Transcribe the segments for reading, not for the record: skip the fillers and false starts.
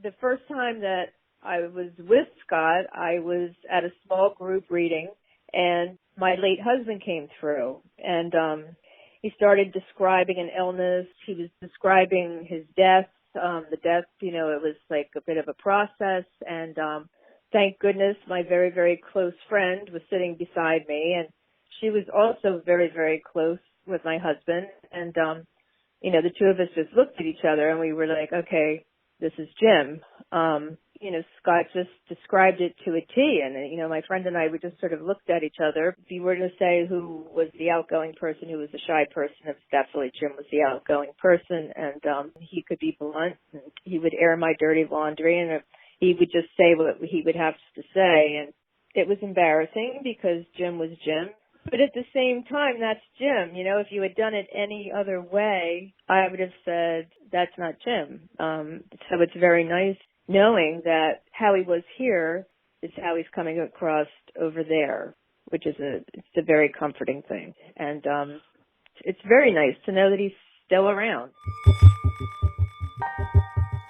the first time that I was with Scott, I was at a small group reading, and my late husband came through, and he started describing an illness. He was describing his death. The death, it was like a bit of a process, and thank goodness my very, very close friend was sitting beside me, and she was also very, very close with my husband, and the two of us just looked at each other, and we were like, okay, this is Jim. Scott just described it to a T, and, my friend and I, we just sort of looked at each other. If you were to say who was the outgoing person, who was the shy person, it's definitely Jim was the outgoing person, and he could be blunt, and he would air my dirty laundry, and he would just say what he would have to say, and it was embarrassing because Jim was Jim. But at the same time, that's Jim. If you had done it any other way, I would have said, that's not Jim. So it's very nice knowing that how he was here is how he's coming across over there, which is it's a very comforting thing. And it's very nice to know that he's still around.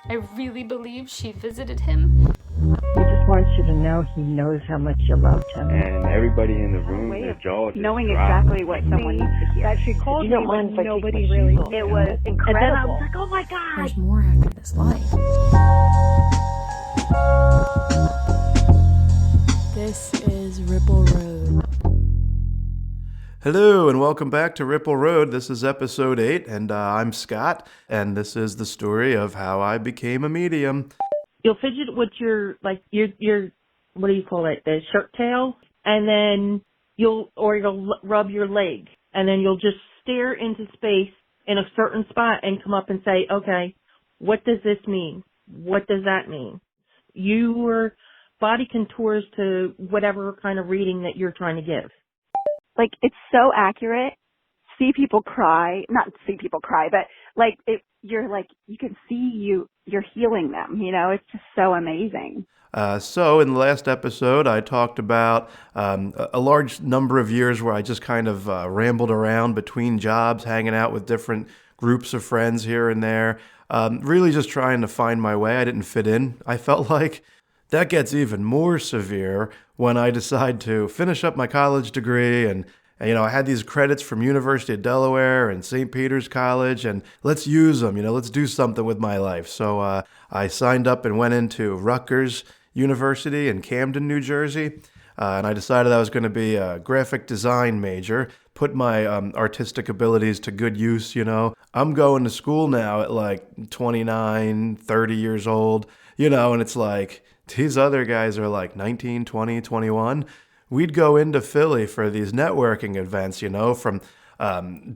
I really believe she visited him. He just wants you to know he knows how much you loved him. And everybody in the room, their jaw just knowing dropped. exactly what someone needs to hear. That she called you, but nobody really. It was incredible. And then I was like, oh my God. There's more after this life. This is Ripple Road. Hello and welcome back to Ripple Road. This is episode 8 and I'm Scott, and this is the story of how I became a medium. You'll fidget with your what do you call it, the shirt tail, and then you'll rub your leg, and then you'll just stare into space in a certain spot and come up and say, okay, what does this mean? What does that mean? Your body contours to whatever kind of reading that you're trying to give. Like, it's so accurate. See people cry, not see people cry, but you can see you're healing them, it's just so amazing. So in the last episode, I talked about a large number of years where I just kind of rambled around between jobs, hanging out with different groups of friends here and there, really just trying to find my way. I didn't fit in, I felt like. That gets even more severe when I decide to finish up my college degree and I had these credits from University of Delaware and St. Peter's College, and let's use them, let's do something with my life. So I signed up and went into Rutgers University in Camden, New Jersey, and I decided I was going to be a graphic design major, put my artistic abilities to good use, I'm going to school now at like 29, 30 years old, and it's like these other guys are like 19, 20, 21. We'd go into Philly for these networking events, from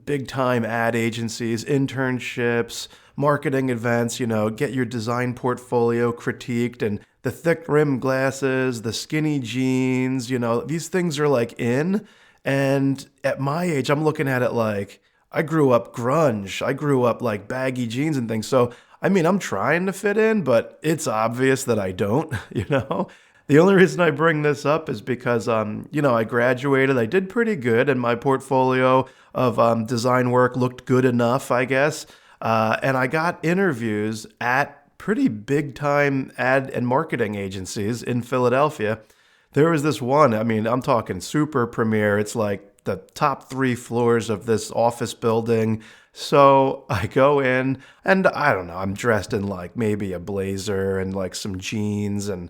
big-time ad agencies, internships, marketing events, get your design portfolio critiqued, and the thick rim glasses, the skinny jeans, these things are like in. And at my age, I'm looking at it like I grew up grunge. I grew up like baggy jeans and things. So, I'm trying to fit in, but it's obvious that I don't, The only reason I bring this up is because, I graduated. I did pretty good, and my portfolio of design work looked good enough, I guess. And I got interviews at pretty big-time ad and marketing agencies in Philadelphia. There was this one, I'm talking super premier. It's like the top 3 floors of this office building. So I go in, and I don't know, I'm dressed in like maybe a blazer and like some jeans and...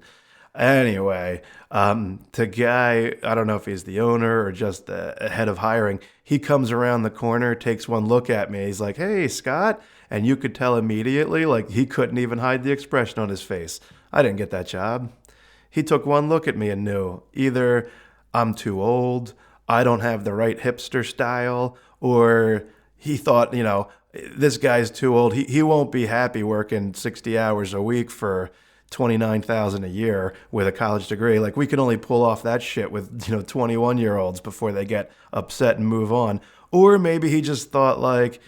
Anyway, the guy, I don't know if he's the owner or just the head of hiring, he comes around the corner, takes one look at me. He's like, hey, Scott. And you could tell immediately, like he couldn't even hide the expression on his face. I didn't get that job. He took one look at me and knew either I'm too old, I don't have the right hipster style, or he thought, this guy's too old. He won't be happy working 60 hours a week for $29,000 a year with a college degree. Like, we can only pull off that shit with 21-year-olds before they get upset and move on. Or maybe he just thought, like,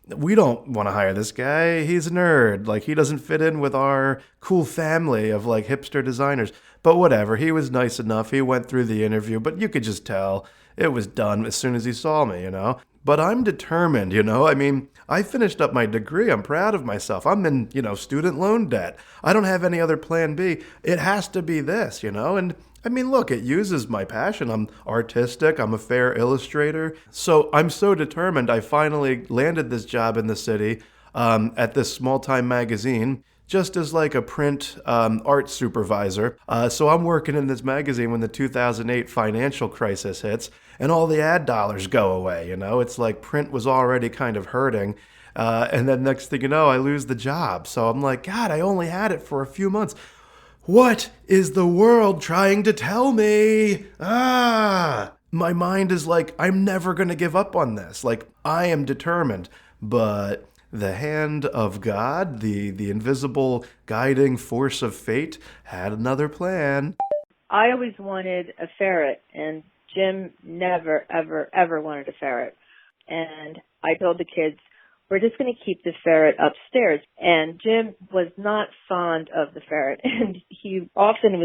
we don't want to hire this guy. He's a nerd. Like, he doesn't fit in with our cool family of like hipster designers. But whatever, he was nice enough. He went through the interview, but you could just tell it was done as soon as he saw me, But I'm determined, I mean, I finished up my degree. I'm proud of myself. I'm in, student loan debt. I don't have any other plan B. It has to be this, And I mean, look, it uses my passion. I'm artistic. I'm a fair illustrator. So I'm so determined. I finally landed this job in the city at this small-time magazine, just as like a print art supervisor. So I'm working in this magazine when the 2008 financial crisis hits and all the ad dollars go away, It's like print was already kind of hurting. And then next thing you know, I lose the job. So I'm like, God, I only had it for a few months. What is the world trying to tell me? My mind is like, I'm never going to give up on this. Like, I am determined. But the hand of God, the invisible guiding force of fate, had another plan. I always wanted a ferret, and Jim never, ever, ever wanted a ferret. And I told the kids, we're just going to keep the ferret upstairs. And Jim was not fond of the ferret, and he often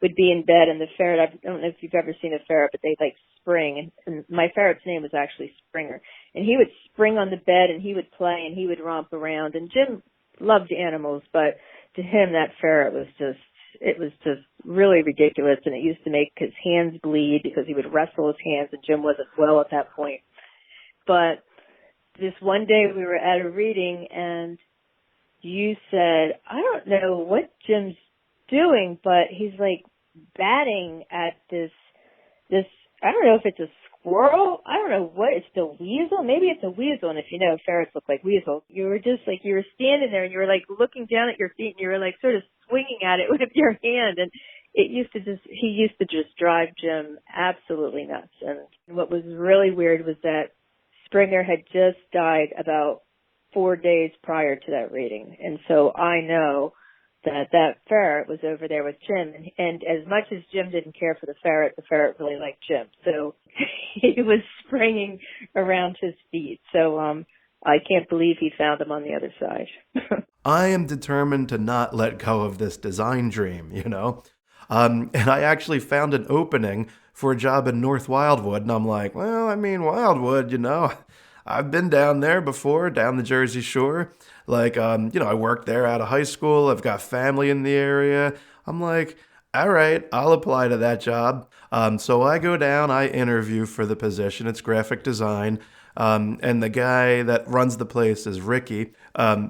would be in bed, and the ferret, I don't know if you've ever seen a ferret, but they like spring, and my ferret's name was actually Springer. And he would spring on the bed, and he would play, and he would romp around. And Jim loved animals, but to him that ferret was just really ridiculous, and it used to make his hands bleed because he would wrestle his hands, and Jim wasn't well at that point. But this one day we were at a reading, and you said, I don't know what Jim's doing, but he's like batting at this, I don't know if it's a squirrel. I don't know what, it's the weasel. Maybe it's a weasel. And if you know, ferrets look like weasels. You were just like, you were standing there and you were like looking down at your feet and you were like sort of swinging at it with your hand. And he used to just drive Jim absolutely nuts. And what was really weird was that Springer had just died about 4 days prior to that reading. And so I know that ferret was over there with Jim. And as much as Jim didn't care for the ferret really liked Jim. So he was springing around his feet. So I can't believe he found him on the other side. I am determined to not let go of this design dream, And I actually found an opening for a job in North Wildwood. And I'm like, well, I mean, Wildwood, I've been down there before, down the Jersey Shore. Like, I worked there out of high school. I've got family in the area. I'm like, all right, I'll apply to that job. So I go down, I interview for the position. It's graphic design. And the guy that runs the place is Ricky.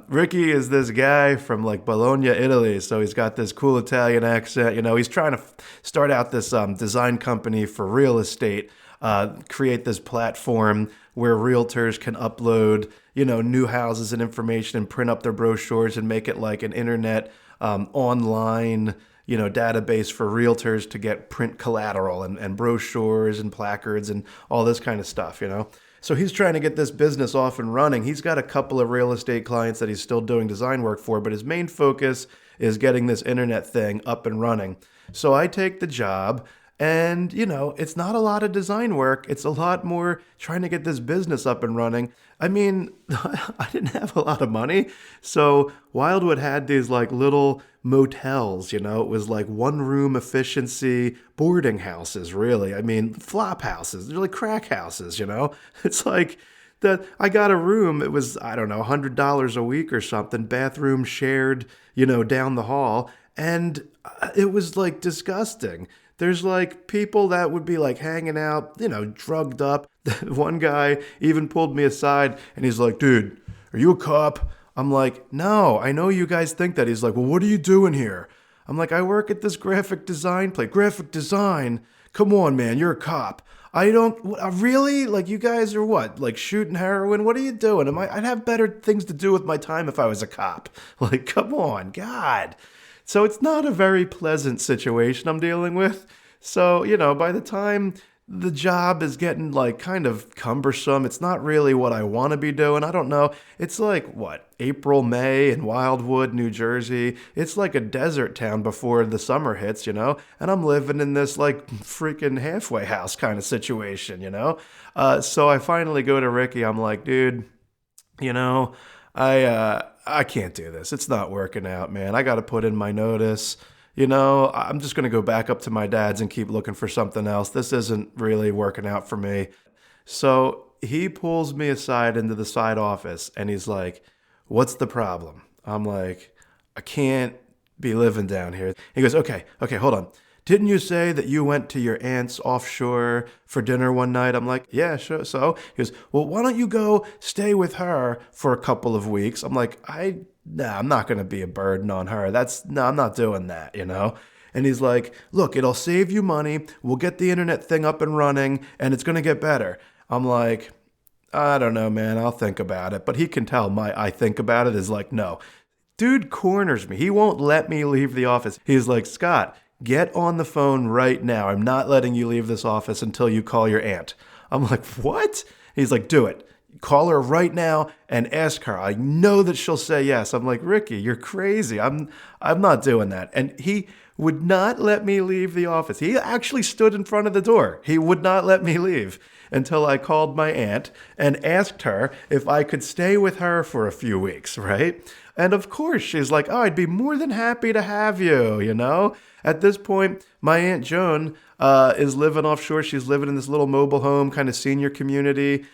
Ricky is this guy from like Bologna, Italy. So he's got this cool Italian accent. He's trying to start out this design company for real estate, create this platform where realtors can upload, new houses and information and print up their brochures and make it like an internet online, database for realtors to get print collateral and brochures and placards and all this kind of stuff, So he's trying to get this business off and running. He's got a couple of real estate clients that he's still doing design work for, but his main focus is getting this internet thing up and running. So I take the job. And, it's not a lot of design work. It's a lot more trying to get this business up and running. I mean, I didn't have a lot of money. So Wildwood had these like little motels, it was like one room efficiency boarding houses, really. I mean, flop houses, they're like crack houses, It's like that I got a room. It was, I don't know, $100 a week or something, bathroom shared, down the hall. And it was like disgusting. There's like people that would be like hanging out, drugged up. One guy even pulled me aside and he's like, dude, are you a cop? I'm like, no, I know you guys think that. He's like, well, what are you doing here? I'm like, I work at this graphic design place. Graphic design? Come on, man, you're a cop. I don't, really? Like, you guys are what? Like shooting heroin? What are you doing? I'd have better things to do with my time if I was a cop. Like, come on, God. So it's not a very pleasant situation I'm dealing with. So, by the time the job is getting like kind of cumbersome, it's not really what I want to be doing. I don't know. It's like, April, May in Wildwood, New Jersey. It's like a desert town before the summer hits, And I'm living in this like freaking halfway house kind of situation, So I finally go to Ricky. I'm like, dude, I can't do this. It's not working out, man. I got to put in my notice. I'm just going to go back up to my dad's and keep looking for something else. This isn't really working out for me. So he pulls me aside into the side office and he's like, what's the problem? I'm like, I can't be living down here. He goes, okay, hold on. Didn't you say that you went to your aunt's offshore for dinner one night? I'm like, yeah, sure. So he goes, well, why don't you go stay with her for a couple of weeks? I'm like, I'm not going to be a burden on her. I'm not doing that, you know? And he's like, look, it'll save you money. We'll get the internet thing up and running and it's going to get better. I'm like, I don't know, man. I'll think about it. But he can tell my I think about it is like, no. Dude corners me. He won't let me leave the office. He's like, Scott, get on the phone right now. I'm not letting you leave this office until you call your aunt. I'm like, what? He's like, do it. Call her right now and ask her. I know that she'll say yes. I'm like, Ricky, you're crazy. I'm not doing that. And he would not let me leave the office. He actually stood in front of the door. He would not let me leave until I called my aunt and asked her if I could stay with her for a few weeks, right? And of course, she's like, oh, I'd be more than happy to have you, you know? At this point, my Aunt Joan is living offshore. She's living in this little mobile home, kind of senior community.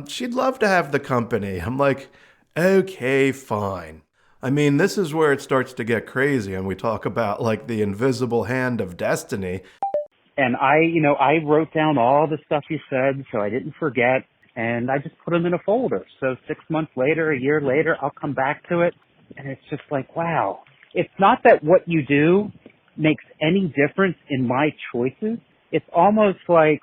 She'd love to have the company. I'm like, okay, fine. I mean, this is where it starts to get crazy, and we talk about, like, the invisible hand of destiny. And I wrote down all the stuff you said so I didn't forget, and I just put them in a folder. So 6 months later, a year later, I'll come back to it, and it's just like, wow. It's not that what you do makes any difference in my choices. It's almost like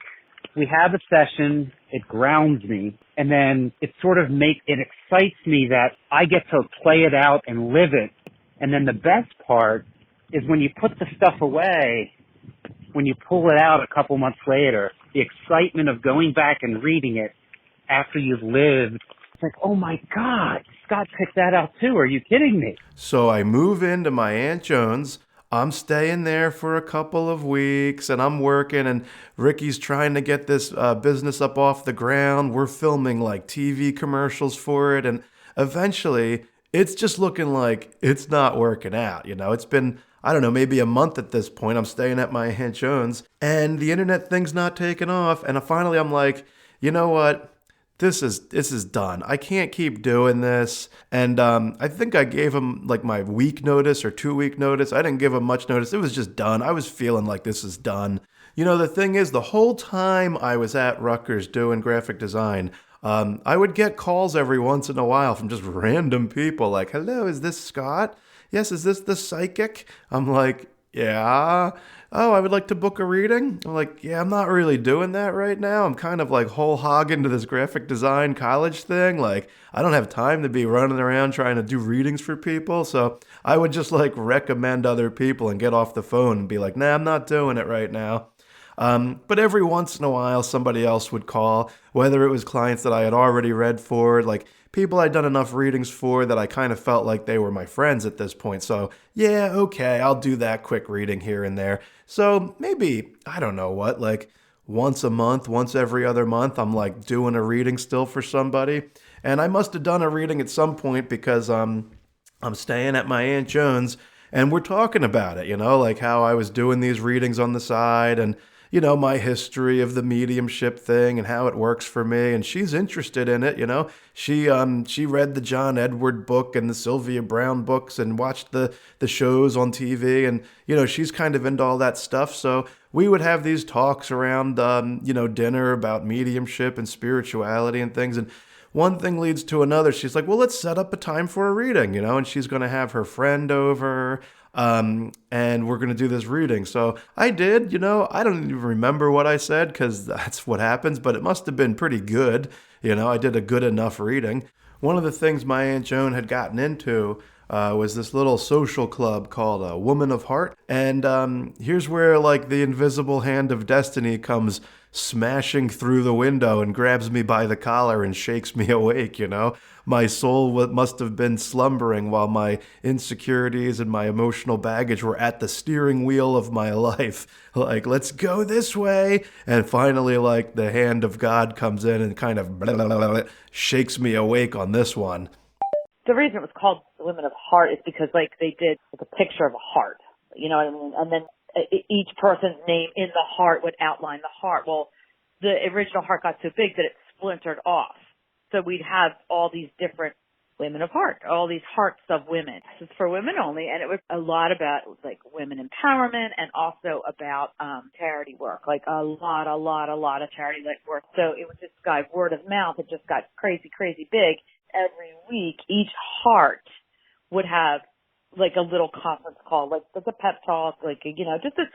we have a session, it grounds me, and then it excites me that I get to play it out and live it. And then the best part is when you put the stuff away, when you pull it out a couple months later, the excitement of going back and reading it after you've lived, it's like, oh my God, Scott picked that out too. Are you kidding me? So I move into my Aunt Joan's. I'm staying there for a couple of weeks and I'm working and Ricky's trying to get this business up off the ground. We're filming like TV commercials for it. And eventually it's just looking like it's not working out. You know, it's been, I don't know, maybe a month at this point. I'm staying at my Aunt Joan's and the internet thing's not taking off. And finally I'm like, you know what? This is done. I can't keep doing this. And I think I gave him like my week notice or 2 week notice. I didn't give him much notice. It was just done. I was feeling like this is done. You know, the thing is, the whole time I was at Rutgers doing graphic design, I would get calls every once in a while from just random people like, hello, is this Scott? Yes, is this the psychic? I'm like, yeah. Oh, I would like to book a reading. I'm like, yeah, I'm not really doing that right now. I'm kind of like whole hog into this graphic design college thing. Like, I don't have time to be running around trying to do readings for people. So I would just like recommend other people and get off the phone and be like, nah, I'm not doing it right now. But every once in a while, somebody else would call, whether it was clients that I had already read for, like people I'd done enough readings for that I kind of felt like they were my friends at this point. So yeah, okay, I'll do that quick reading here and there. So maybe, I don't know what, like once a month, once every other month, I'm like doing a reading still for somebody. And I must have done a reading at some point because I'm staying at my Aunt Joan's and we're talking about it, you know, like how I was doing these readings on the side and you know, my history of the mediumship thing and how it works for me. And she's interested in it, you know. She read the John Edward book and the Sylvia Brown books and watched the shows on TV. And, you know, she's kind of into all that stuff. So we would have these talks around, you know, dinner about mediumship and spirituality and things. And one thing leads to another. She's like, well, let's set up a time for a reading, you know, and she's going to have her friend over. And we're going to do this reading. So I did, you know, I don't even remember what I said because that's what happens, but it must have been pretty good. You know, I did a good enough reading. One of the things my Aunt Joan had gotten into was this little social club called Woman of Heart. And here's where like the invisible hand of destiny comes smashing through the window and grabs me by the collar and shakes me awake, you know. My soul must have been slumbering while my insecurities and my emotional baggage were at the steering wheel of my life. Like, let's go this way. And finally, like, the hand of God comes in and kind of blah, blah, blah, blah, shakes me awake on this one. The reason it was called the Women of Heart is because, like, they did like a picture of a heart. You know what I mean? And then each person's name in the heart would outline the heart. Well, the original heart got so big that it splintered off. So we'd have all these different women of heart, all these hearts of women. This is for women only, and it was a lot about like women empowerment and also about charity work, like a lot of charity work. So it was this guy, word of mouth, it just got crazy big. Every week, each heart would have like a little conference call, like a pep talk, like, you know, just a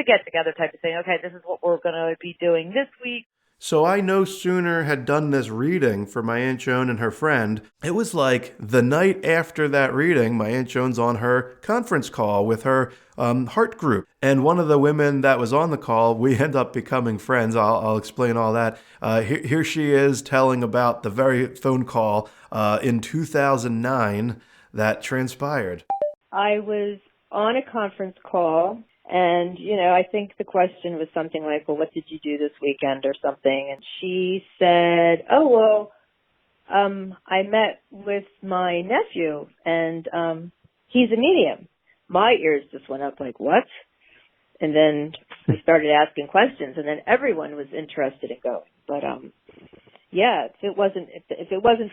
get together type of thing. Okay, this is what we're going to be doing this week. So I no sooner had done this reading for my Aunt Joan and her friend, it was like the night after that reading, my Aunt Joan's on her conference call with her heart group. And one of the women that was on the call, we end up becoming friends. I'll explain all that. Here she is telling about the very phone call in 2009 that transpired. I was on a conference call, and, you know, I think the question was something like, well, what did you do this weekend or something? And she said, I met with my nephew, and he's a medium. My ears just went up like, what? And then we started asking questions, and then everyone was interested in going. But, yeah, if it wasn't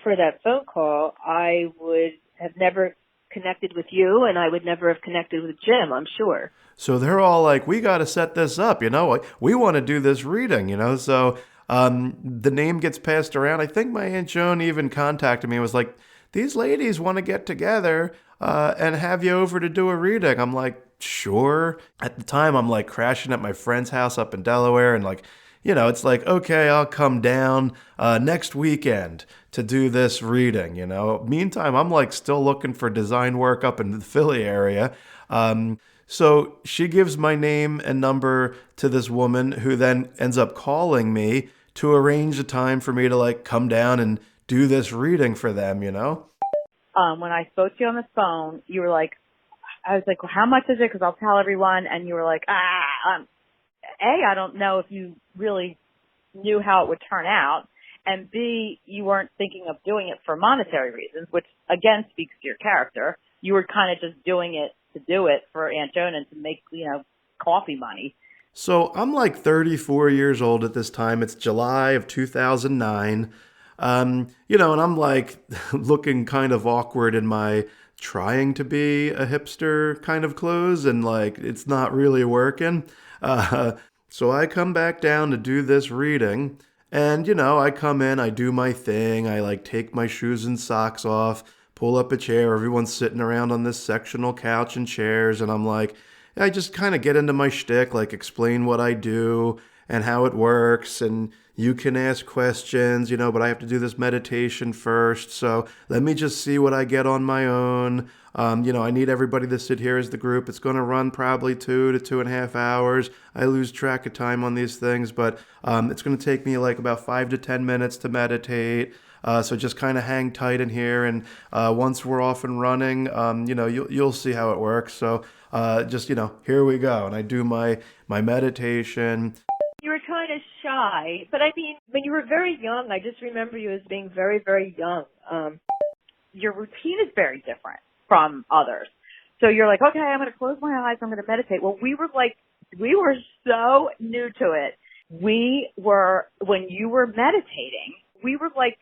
for that phone call, I would have never connected with you, and I would never have connected with Jim, I'm sure. So they're all like, we got to set this up, you know, we want to do this reading, you know. So the name gets passed around. I think my Aunt Joan even contacted me and was like, these ladies want to get together and have you over to do a reading. I'm like, sure. At the time, I'm like crashing at my friend's house up in Delaware, and like, you know, it's like, okay, I'll come down next weekend to do this reading, you know. Meantime, I'm like still looking for design work up in the Philly area. So she gives my name and number to this woman who then ends up calling me to arrange a time for me to like come down and do this reading for them, you know. When I spoke to you on the phone, you were like, I was like, well, how much is it? Because I'll tell everyone. And you were like, A, I don't know if you really knew how it would turn out. And B, you weren't thinking of doing it for monetary reasons, which again speaks to your character. You were kind of just doing it to do it for Aunt Joan and to make, you know, coffee money. So I'm like 34 years old at this time. It's July of 2009. You know, and I'm like looking kind of awkward in my trying to be a hipster kind of clothes, and like it's not really working. So I come back down to do this reading, and, you know, I come in, I do my thing, I like take my shoes and socks off, pull up a chair, everyone's sitting around on this sectional couch and chairs, and I'm like, I just kind of get into my shtick, like explain what I do and how it works, and you can ask questions, you know, but I have to do this meditation first, so let me just see what I get on my own. You know, I need everybody to sit here as the group. It's going to run probably 2 to 2.5 hours. I lose track of time on these things, but it's going to take me like about 5 to 10 minutes to meditate. So just kind of hang tight in here, and once we're off and running, you know, you'll see how it works. So just, you know, here we go, and I do my meditation. You were kind of shy, but I mean, when you were very young, I just remember you as being very, very young. Your routine is very different from others. So you're like, okay, I'm going to close my eyes, I'm going to meditate. Well, we were so new to it. When you were meditating, we were like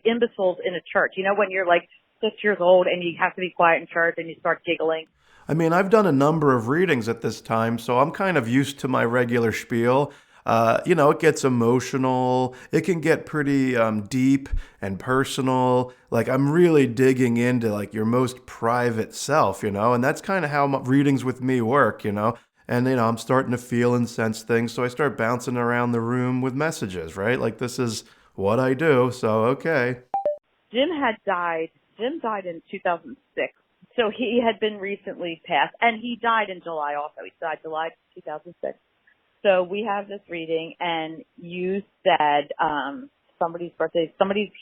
imbeciles in a church. You know, when you're like 6 years old and you have to be quiet in church and you start giggling. I mean, I've done a number of readings at this time, so I'm kind of used to my regular spiel. You know, it gets emotional. It can get pretty deep and personal. Like, I'm really digging into like your most private self, you know, and that's kind of how readings with me work, you know. And, you know, I'm starting to feel and sense things, so I start bouncing around the room with messages, right? Like, this is what I do, so okay. Jim died in 2006. So he had been recently passed, and he died in July also. He died July 2006. So we have this reading, and you said somebody's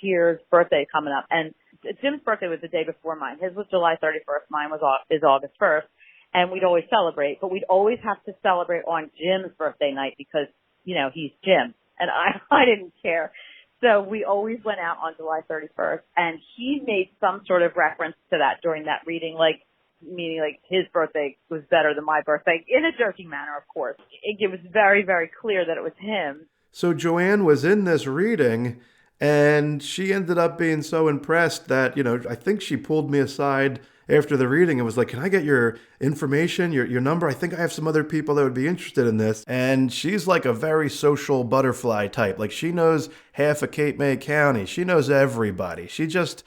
here's birthday coming up. And Jim's birthday was the day before mine. His was July 31st. Mine is August 1st. And we'd always celebrate, but we'd always have to celebrate on Jim's birthday night because, you know, he's Jim. And I didn't care. So we always went out on July 31st, and he made some sort of reference to that during that reading, like, meaning like his birthday was better than my birthday, in a joking manner, of course. It was very, very clear that it was him. So Joanne was in this reading, and she ended up being so impressed that, I think she pulled me aside after the reading and was like, "Can I get your information, your number? I think I have some other people that would be interested in this." And she's like a very social butterfly type. Like, she knows half of Cape May County. She knows everybody. She just,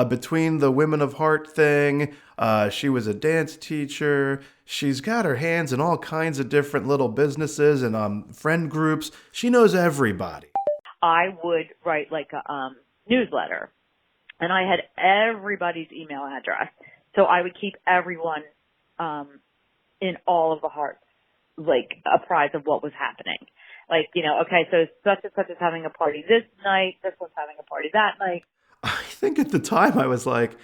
between the Women of Heart thing, she was a dance teacher. She's got her hands in all kinds of different little businesses and friend groups. She knows everybody. I would write like a newsletter, and I had everybody's email address. So I would keep everyone in all of the hearts, like, apprised of what was happening. Like, okay, so such and such is having a party this night, this one's having a party that night. I think at the time I was like,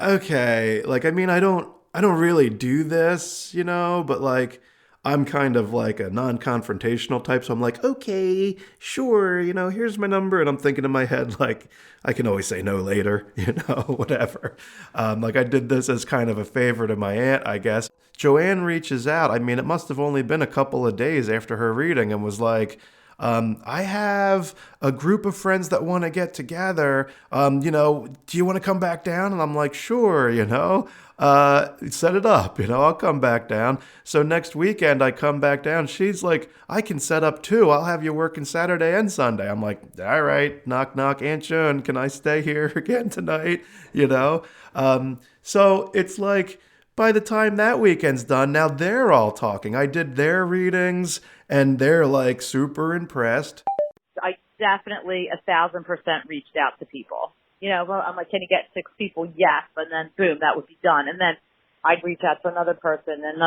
okay, like, I mean, I don't really do this, but like, I'm kind of like a non-confrontational type. So I'm like, okay, sure, here's my number. And I'm thinking in my head, like, I can always say no later, whatever. Like, I did this as kind of a favor to my aunt, I guess. Joanne reaches out. I mean, it must have only been a couple of days after her reading and was like, I have a group of friends that want to get together. Do you want to come back down? And I'm like, sure, set it up, I'll come back down. So next weekend I come back down. She's like, I can set up too. I'll have you working Saturday and Sunday. I'm like, all right, knock, knock, Aunt Joan, can I stay here again tonight? So it's like, by the time that weekend's done, now they're all talking. I did their readings, and they're like super impressed. I definitely 1,000% reached out to people. I'm like, can you get 6 people? Yes. And then boom, that would be done. And then I'd reach out to another person, and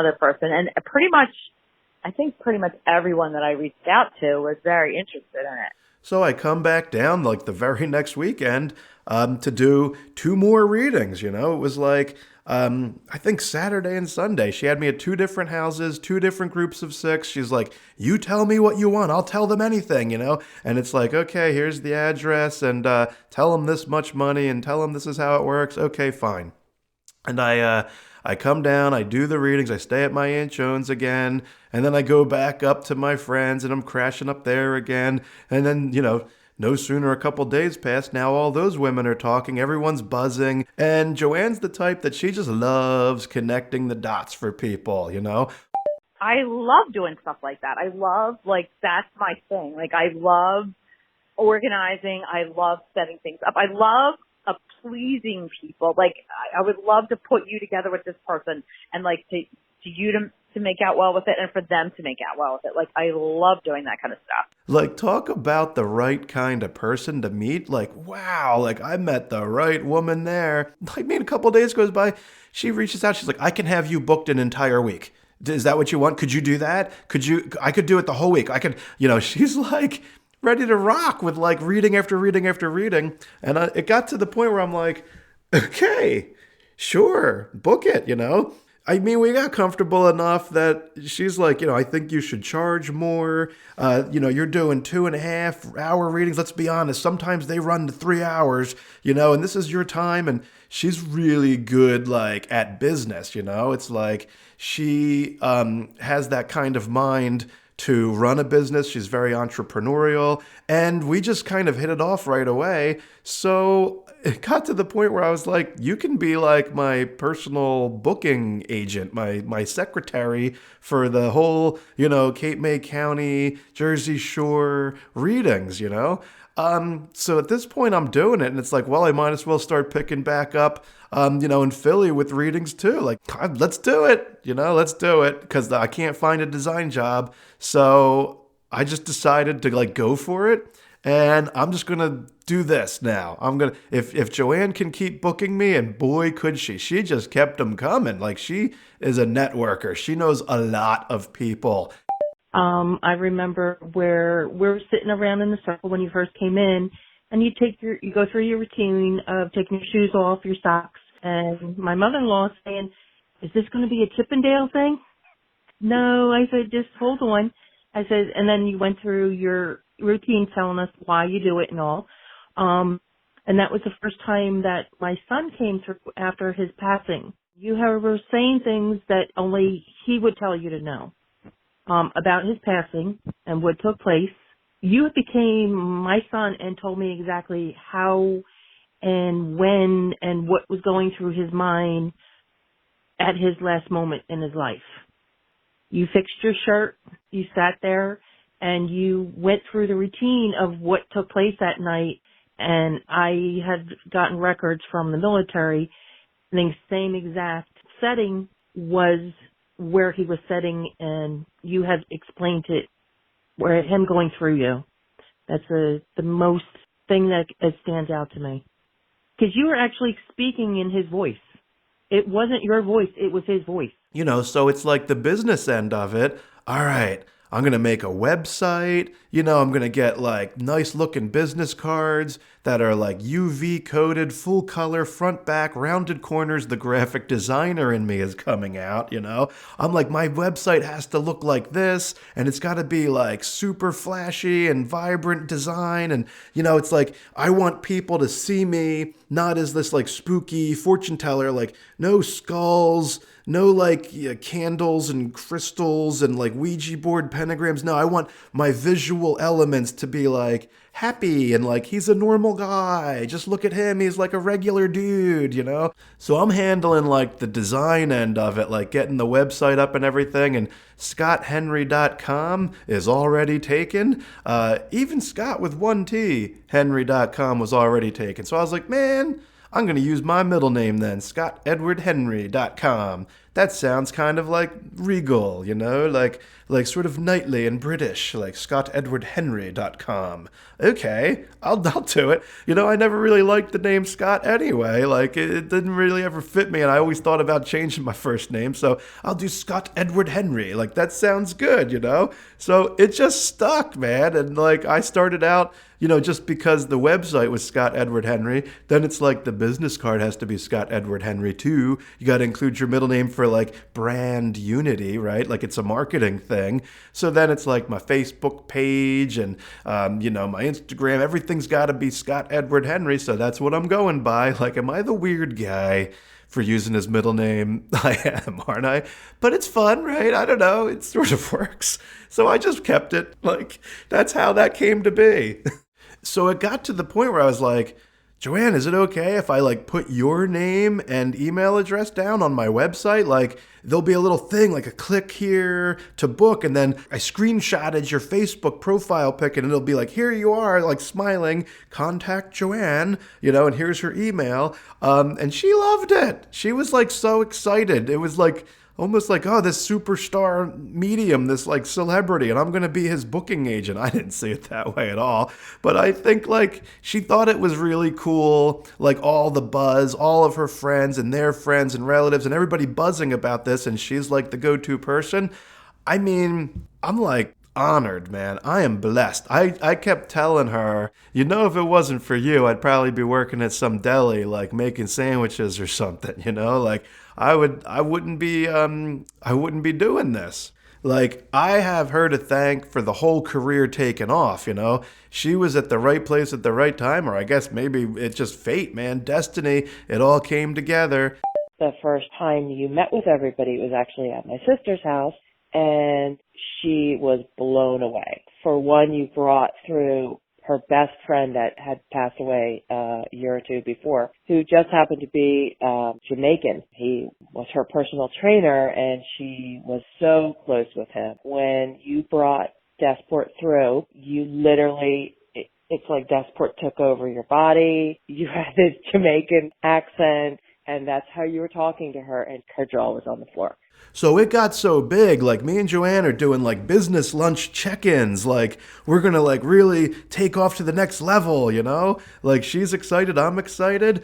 I think pretty much everyone that I reached out to was very interested in it. So I come back down like the very next weekend to do 2 more readings. It was like, I think Saturday and Sunday. She had me at 2 different houses, 2 different groups of 6. She's like, you tell me what you want. I'll tell them anything, And it's like, okay, here's the address, and tell them this much money, and tell them this is how it works. Okay, fine. And I come down, I do the readings, I stay at my Aunt Joan's again, and then I go back up to my friends, and I'm crashing up there again. And then, no sooner a couple days pass, now all those women are talking, everyone's buzzing, and Joanne's the type that she just loves connecting the dots for people, I love doing stuff like that. I love, like, that's my thing. Like, I love organizing. I love setting things up. I love pleasing people. Like, I would love to put you together with this person and, like, to you to make out well with it and for them to make out well with it. Like, I love doing that kind of stuff. Like, talk about the right kind of person to meet. Like, wow, like, I met the right woman there. I mean, a couple of days goes by, she reaches out, she's like, I can have you booked an entire week. Is that what you want? Could you do that? I could do it the whole week. I could, she's like ready to rock with like reading after reading after reading. And it got to the point where I'm like, okay, sure, book it, I mean, we got comfortable enough that she's like, I think you should charge more. You're doing 2.5 hour readings. Let's be honest. Sometimes they run to 3 hours, and this is your time. And she's really good, like, at business, It's like she has that kind of mind to run a business. She's very entrepreneurial. And we just kind of hit it off right away. So it got to the point where I was like, you can be like my personal booking agent, my secretary for the whole, Cape May County, Jersey Shore readings, So at this point I'm doing it, and it's like, well, I might as well start picking back up, in Philly with readings too. Like, God, let's do it, let's do it, because I can't find a design job. So I just decided to like go for it. And I'm just going to do this now. If Joanne can keep booking me, and boy, could she just kept them coming. Like, she is a networker. She knows a lot of people. I remember where we were sitting around in the circle when you first came in, and you go through your routine of taking your shoes off, your socks, and my mother-in-law saying, is this going to be a Chippendale thing? No, I said, just hold on. I said, and then you went through your routine telling us why you do it and all. And that was the first time that my son came through after his passing. You were saying things that only he would tell you to know about his passing and what took place. you became my son and told me exactly how and when and what was going through his mind at his last moment in his life. You fixed your shirt, you sat there, and you went through the routine of what took place that night. And I had gotten records from the military. The same exact setting was where he was sitting, and you had explained it, where him going through you. That's the most thing that stands out to me. Because you were actually speaking in his voice. It wasn't your voice, it was his voice. You know, so it's like the business end of it. All right, I'm going to make a website. You know, I'm going to get like nice looking business cards that are like UV coated, full color, front, back, rounded corners. The graphic designer in me is coming out, you know. I'm like, my website has to look like this, and it's got to be like super flashy and vibrant design. And, you know, it's like, I want people to see me not as this like spooky fortune teller, like no skulls, no like candles and crystals and like Ouija board pentagrams. No, I want my visual elements to be like happy and like he's a normal guy. Just look at him. He's like a regular dude, you know? So I'm handling like the design end of it, like getting the website up and everything. And ScottHenry.com is already taken. Even Scott with one T, Henry.com was already taken. So I was like, man, I'm going to use my middle name then, ScottEdwardHenry.com. That sounds kind of like regal, you know, like sort of knightly and British, like ScottEdwardHenry.com. Okay, I'll do it. You know, I never really liked the name Scott anyway. Like, it didn't really ever fit me, and I always thought about changing my first name, so I'll do Scott Edward Henry. Like, that sounds good, you know? So it just stuck, man, and like, I started out, you know, just because the website was Scott Edward Henry, then it's like the business card has to be Scott Edward Henry too. You got to include your middle name for like brand unity, right? Like it's a marketing thing. So then it's like my Facebook page and, you know, my Instagram, everything's got to be Scott Edward Henry. So that's what I'm going by. Like, am I the weird guy for using his middle name? I am, aren't I? But it's fun, right? I don't know. It sort of works. So I just kept it. Like, that's how that came to be. So it got to the point where I was like, Joanne, is it okay if I like put your name and email address down on my website? Like there'll be a little thing like a click here to book, and then I screenshotted your Facebook profile pic and it'll be like, here you are, like smiling, contact Joanne, you know, and here's her email. And she loved it. She was like so excited. It was like almost like, oh, this superstar medium, this like celebrity, and I'm going to be his booking agent. I didn't see it that way at all. But I think like she thought it was really cool, like all the buzz, all of her friends and their friends and relatives and everybody buzzing about this. And she's like the go-to person. I mean, I'm like honored, man. I am blessed. I kept telling her, you know, if it wasn't for you, I'd probably be working at some deli, like making sandwiches or something, you know, like I wouldn't be doing this. Like, I have her to thank for the whole career taken off, you know. She was at the right place at the right time, or I guess maybe it's just fate, man, destiny. It all came together. The first time you met with everybody was actually at my sister's house, and she was blown away. For one, you brought through her best friend that had passed away a year or two before, who just happened to be Jamaican. He was her personal trainer, and she was so close with him. When you brought Desport through, you literally, it's like Desport took over your body. You had this Jamaican accent, and that's how you were talking to her, and her jaw was on the floor. So it got so big, like me and Joanne are doing like business lunch check-ins, like we're going to like really take off to the next level, you know? Like she's excited, I'm excited.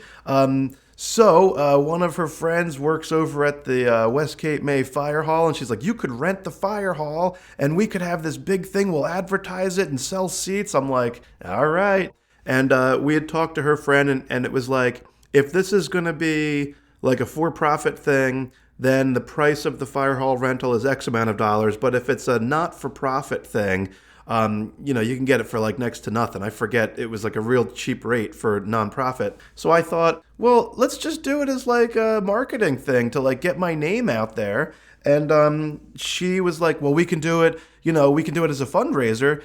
So one of her friends works over at the West Cape May Fire Hall, and she's like, you could rent the fire hall and we could have this big thing, we'll advertise it and sell seats. I'm like, all right. And we had talked to her friend, and it was like, if this is going to be like a for-profit thing, then the price of the fire hall rental is X amount of dollars. But if it's a not-for-profit thing, you know, you can get it for like next to nothing. I forget, it was like a real cheap rate for nonprofit. So I thought, well, let's just do it as like a marketing thing to like get my name out there. And she was like, well, we can do it, we can do it as a fundraiser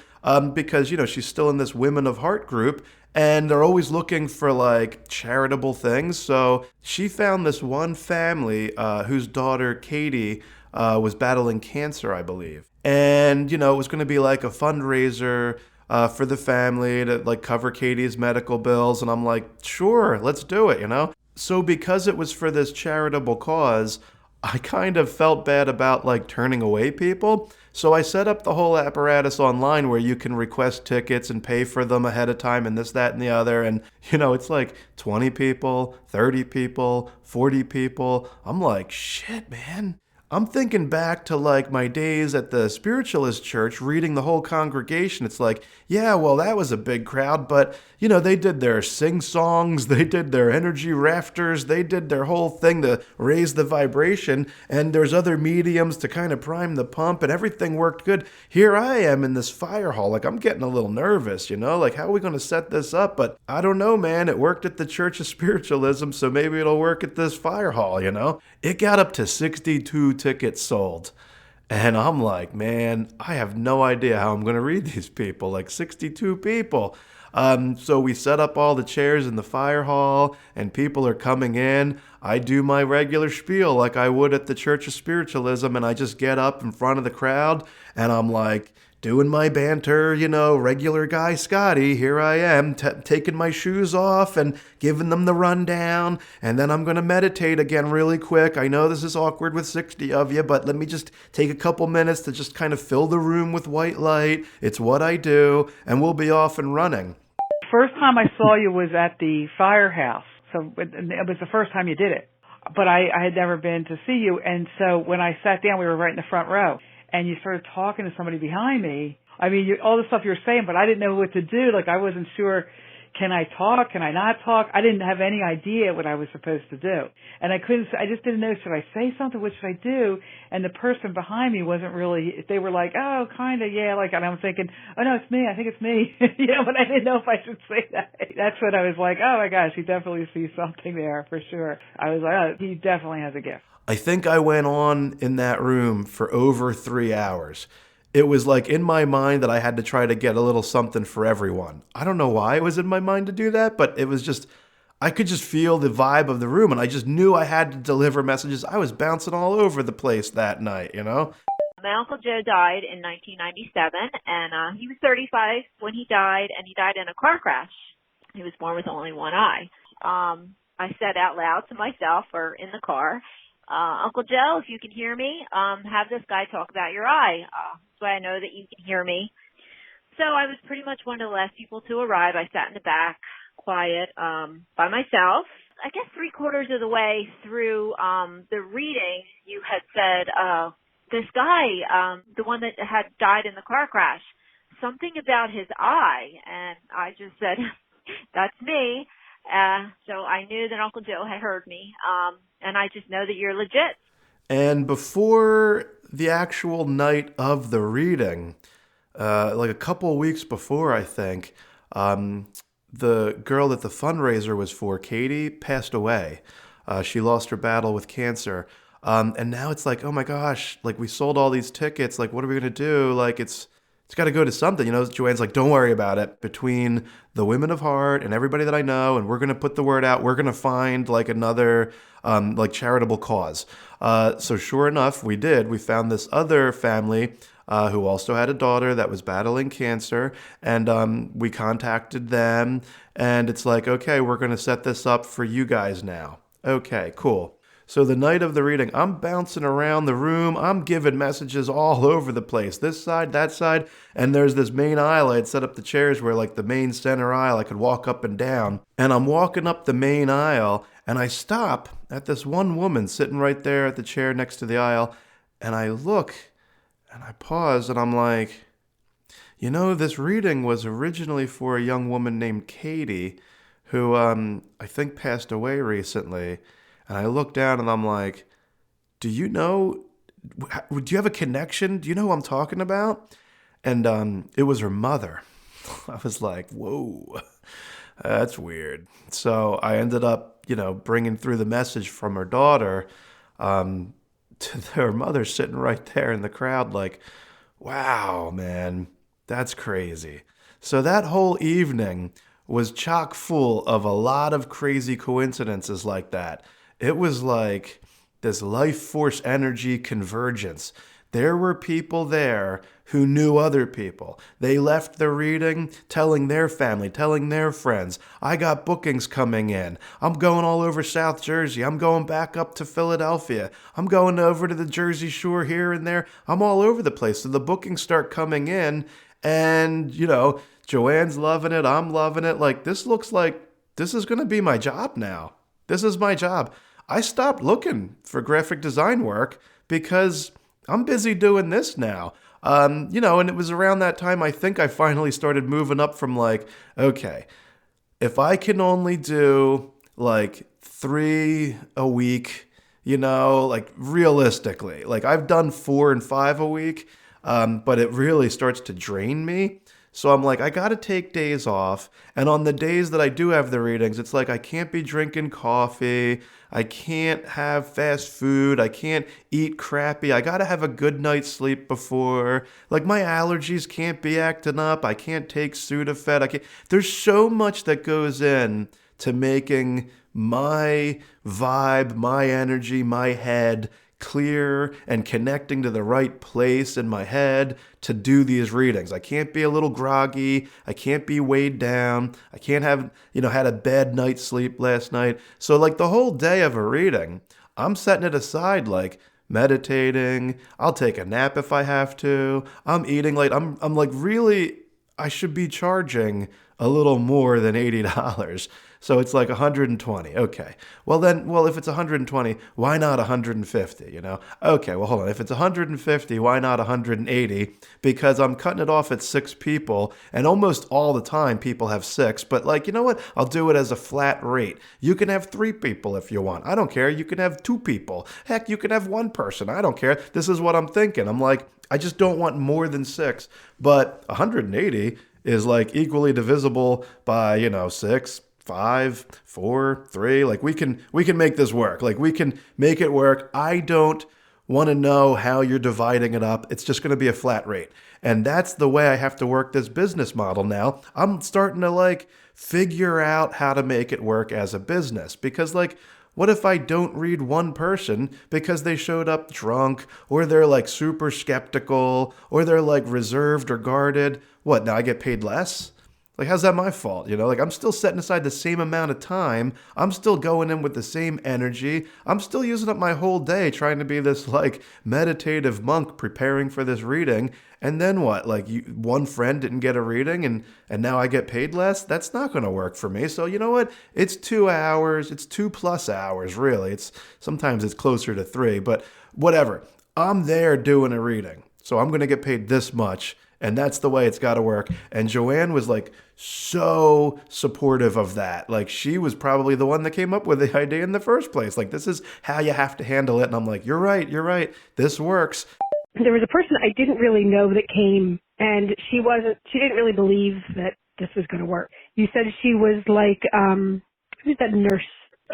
because, she's still in this Women of Heart group and they're always looking for like charitable things. So she found this one family whose daughter, Katie, was battling cancer, I believe. And, it was going to be like a fundraiser for the family to like cover Katie's medical bills. And I'm like, sure, let's do it. So because it was for this charitable cause, I kind of felt bad about like turning away people. So I set up the whole apparatus online where you can request tickets and pay for them ahead of time and this, that, and the other. And, it's like 20 people, 30 people, 40 people. I'm like, shit, man. I'm thinking back to like my days at the spiritualist church reading the whole congregation. It's like, yeah, well, that was a big crowd, but they did their sing songs, they did their energy rafters, they did their whole thing to raise the vibration, and there's other mediums to kind of prime the pump, and everything worked good. Here I am in this fire hall, like I'm getting a little nervous, like how are we going to set this up? But I don't know, man, it worked at the Church of Spiritualism, so maybe it'll work at this fire hall, It got up to 62 tickets sold. And I'm like, man, I have no idea how I'm going to read these people, like 62 people. So we set up all the chairs in the fire hall and people are coming in. I do my regular spiel like I would at the Church of Spiritualism, and I just get up in front of the crowd and I'm like, doing my banter, regular guy Scotty, here I am, taking my shoes off and giving them the rundown, and then I'm going to meditate again really quick. I know this is awkward with 60 of you, but let me just take a couple minutes to just kind of fill the room with white light. It's what I do, and we'll be off and running. First time I saw you was at the firehouse, so it was the first time you did it, but I had never been to see you, and so when I sat down, we were right in the front row. And you started talking to somebody behind me. I mean, all the stuff you were saying, but I didn't know what to do. Like, I wasn't sure, can I talk? Can I not talk? I didn't have any idea what I was supposed to do. And I just didn't know, should I say something? What should I do? And the person behind me wasn't really, they were like, oh, kind of, yeah. Like, and I'm thinking, oh, no, it's me. I think it's me. But I didn't know if I should say that. That's when I was like, oh, my gosh, he definitely sees something there for sure. I was like, oh, he definitely has a gift. I think I went on in that room for over 3 hours. It was like in my mind that I had to try to get a little something for everyone. I don't know why it was in my mind to do that, but it was just, I could just feel the vibe of the room and I just knew I had to deliver messages. I was bouncing all over the place that night, My Uncle Joe died in 1997, and he was 35 when he died, and he died in a car crash. He was born with only one eye. I said out loud to myself, or in the car, Uncle Joe, if you can hear me, have this guy talk about your eye, so I know that you can hear me. So I was pretty much one of the last people to arrive. I sat in the back, quiet, by myself. I guess 3/4 of the way through the reading, you had said, this guy, the one that had died in the car crash, something about his eye, and I just said, that's me. So I knew that Uncle Joe had heard me, and I just know that you're legit. And before the actual night of the reading, like a couple of weeks before, I think, the girl that the fundraiser was for, Katie, passed away. She lost her battle with cancer. And now it's like, oh my gosh, like we sold all these tickets. Like, what are we going to do? Like, it's got to go to something. Joanne's like, don't worry about it. Between the Women of Heart and everybody that I know, and we're going to put the word out. We're going to find like another like charitable cause. So sure enough, we did. We found this other family who also had a daughter that was battling cancer. And we contacted them. And it's like, okay, we're going to set this up for you guys now. Okay, cool. So the night of the reading, I'm bouncing around the room. I'm giving messages all over the place, this side, that side. And there's this main aisle. I had set up the chairs where like the main center aisle, I could walk up and down. And I'm walking up the main aisle and I stop at this one woman sitting right there at the chair next to the aisle. And I look and I pause and I'm like, this reading was originally for a young woman named Katie who I think passed away recently. And I look down and I'm like, do you have a connection? Do you know who I'm talking about? And it was her mother. I was like, whoa, that's weird. So I ended up, bringing through the message from her daughter to her mother sitting right there in the crowd like, Wow, man, that's crazy. So that whole evening was chock full of a lot of crazy coincidences like that. It was like this life force energy convergence. There were people there who knew other people. They left the reading telling their family, telling their friends, I got bookings coming in. I'm going all over South Jersey. I'm going back up to Philadelphia. I'm going over to the Jersey Shore here and there. I'm all over the place. So the bookings start coming in and, Joanne's loving it. I'm loving it. Like, this looks like this is going to be my job now. This is my job. I stopped looking for graphic design work because I'm busy doing this now. And it was around that time I think I finally started moving up from like, okay, if I can only do like 3 a week, like realistically, like I've done 4 and 5 a week, but it really starts to drain me. So I'm like, I got to take days off. And on the days that I do have the readings, it's like I can't be drinking coffee. I can't have fast food. I can't eat crappy. I got to have a good night's sleep before. Like my allergies can't be acting up. I can't take Sudafed. There's so much that goes in to making my vibe, my energy, my head clear and connecting to the right place in my head to do these readings. I can't be a little groggy. I can't be weighed down. I can't have, had a bad night's sleep last night. So like the whole day of a reading, I'm setting it aside like meditating. I'll take a nap if I have to. I'm eating late. I'm like really, I should be charging a little more than $80. So it's like 120. Okay. Well, if it's 120, why not 150, Okay, well, hold on. If it's 150, why not 180? Because I'm cutting it off at 6 people, and almost all the time people have 6. But like, you know what? I'll do it as a flat rate. You can have 3 people if you want. I don't care. You can have 2 people. Heck, you can have 1 person. I don't care. This is what I'm thinking. I'm like, I just don't want more than 6. But 180 is like equally divisible by, 6, 5, 4, 3. Like we can make this work. Like we can make it work. I don't want to know how you're dividing it up. It's just going to be a flat rate. And that's the way I have to work this business model now. I'm starting to like figure out how to make it work as a business because like, what if I don't read one person because they showed up drunk or they're like super skeptical or they're like reserved or guarded? What, now I get paid less? Like, how's that my fault? Like I'm still setting aside the same amount of time. I'm still going in with the same energy. I'm still using up my whole day trying to be this like meditative monk preparing for this reading. And then what? Like one friend didn't get a reading and now I get paid less? That's not going to work for me. So you know what? It's 2 hours. It's 2+ hours, really. Sometimes it's closer to 3, but whatever. I'm there doing a reading. So I'm going to get paid this much. And that's the way it's got to work. And Joanne was like so supportive of that. Like she was probably the one that came up with the idea in the first place. Like this is how you have to handle it. And I'm like, you're right. This works. There was a person I didn't really know that came and she didn't really believe that this was going to work. You said she was like, who's that nurse?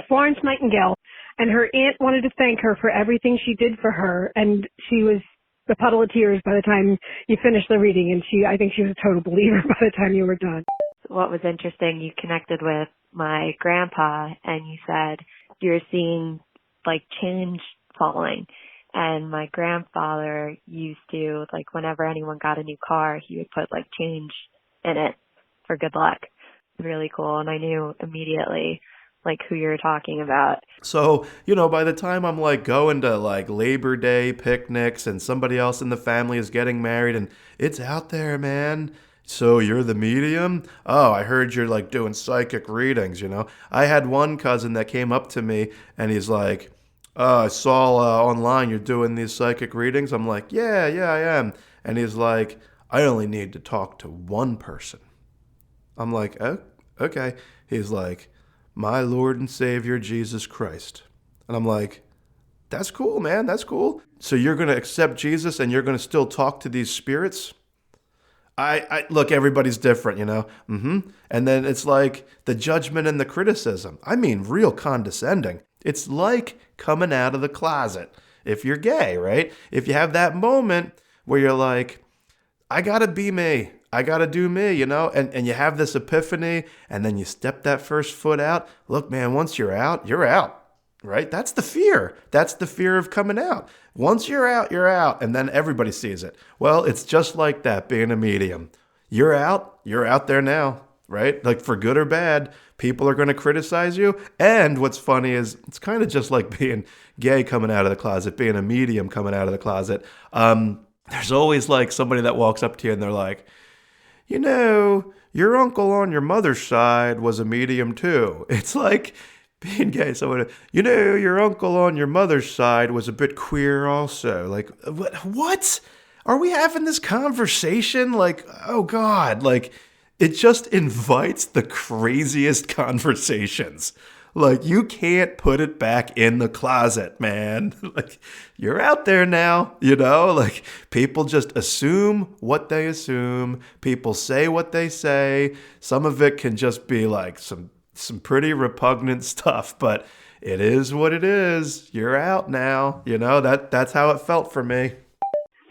Florence Nightingale. And her aunt wanted to thank her for everything she did for her. And she was a puddle of tears by the time you finished the reading, and I think she was a total believer by the time you were done. What was interesting, you connected with my grandpa, and you said you're seeing, like, change falling. And my grandfather used to, like, whenever anyone got a new car, he would put, like, change in it for good luck. Really cool, and I knew immediately like who you're talking about. So, by the time I'm like going to like Labor Day picnics and somebody else in the family is getting married and it's out there, man. So you're the medium? Oh, I heard you're like doing psychic readings, I had one cousin that came up to me and he's like, I saw online you're doing these psychic readings. I'm like, yeah, I am. And he's like, I only need to talk to one person. I'm like, oh, okay. He's like, my Lord and Savior, Jesus Christ. And I'm like, that's cool, man. That's cool. So you're going to accept Jesus and you're going to still talk to these spirits? I look, everybody's different, And then it's like the judgment and the criticism. I mean, real condescending. It's like coming out of the closet if you're gay, right? If you have that moment where you're like, I gotta be me. I gotta do me, you know? And you have this epiphany, and then you step that first foot out. Look, man, once you're out, you're out. Right? That's the fear. That's the fear of coming out. Once you're out, you're out. And then everybody sees it. Well, it's just like that being a medium. You're out there now, right? Like for good or bad, people are going to criticize you. And what's funny is it's kind of just like being gay coming out of the closet, being a medium coming out of the closet. There's always like somebody that walks up to you and they're like, you know, your uncle on your mother's side was a medium too. It's like being gay. Someone, you know, your uncle on your mother's side was a bit queer also. Like, what? Are we having this conversation? Like, oh God, like it just invites the craziest conversations. Like, you can't put it back in the closet, man. Like, you're out there now, you know? Like, people just assume what they assume. People say what they say. Some of it can just be like some pretty repugnant stuff, but it is what it is. You're out now. You know, that's how it felt for me.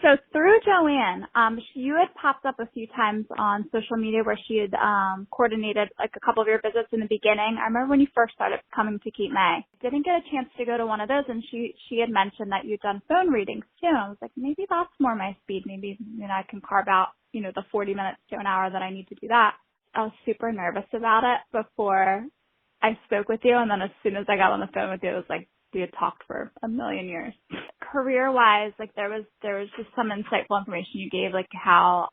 So through Joanne, you had popped up a few times on social media where she had coordinated like a couple of your visits in the beginning. I remember when you first started coming to Cape May. Didn't get a chance to go to one of those, and she had mentioned that you'd done phone readings too. And I was like, maybe that's more my speed. Maybe, you know, I can carve out, you know, the 40 minutes to an hour that I need to do that. I was super nervous about it before I spoke with you, and then as soon as I got on the phone with you, it was like we had talked for a million years. Career-wise, like there was just some insightful information you gave, like how